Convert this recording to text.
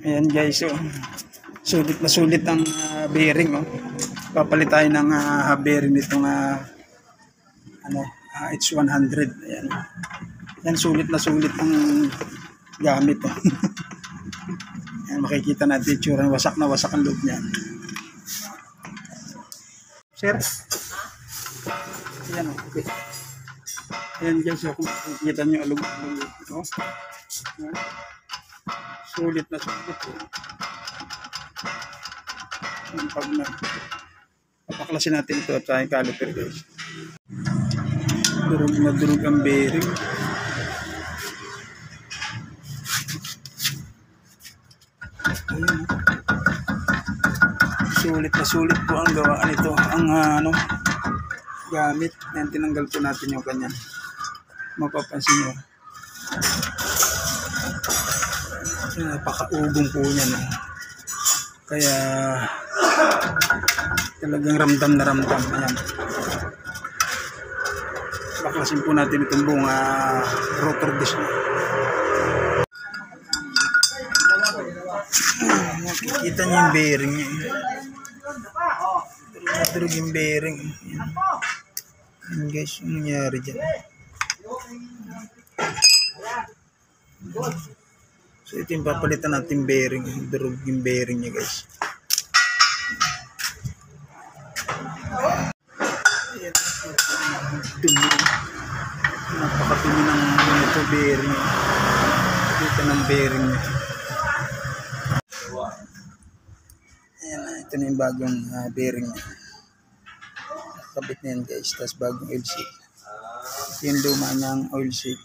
Ayan guys, so sulit na sulit ang bearing. Oh. Papalit tayo ng bearing nitong H100. Ayan. Yan, sulit na sulit ang gamit. Oh. Ayan, makikita natin itsura, wasak na wasak ang loob niya. Sir? Ayan, okay. Ayan guys, so, kung makikita nyo alog-alog. Oh. Ayan. Sulit na sulit. Pag na papaklasin natin ito at saka caliper guys. Durog na durog ang bearing. Ayan. Sulit na sulit po ang gawaan ito. Ang gamit. Ayan, tinanggal po natin yung kanya. Mapapansin nyo. Napakaubong po niya. No? Kaya talagang ramdam na ramdam. Ayan. Baklasin po natin itong buong rotor disc niya. Makikita niyo yung bearing niya. Durog yung bearing. Ayan guys, yung nangyari dyan. So ito yung papalitan natin bearing. Durog yung bearing niya guys. Ayan. Napakatumi ng ito bearing. Dito ng bearing niya. Ayan, ito na yung bagong bearing niya. Kabit na yan guys. Tapos bagong oil seal. Ito yung luma niyang oil seal.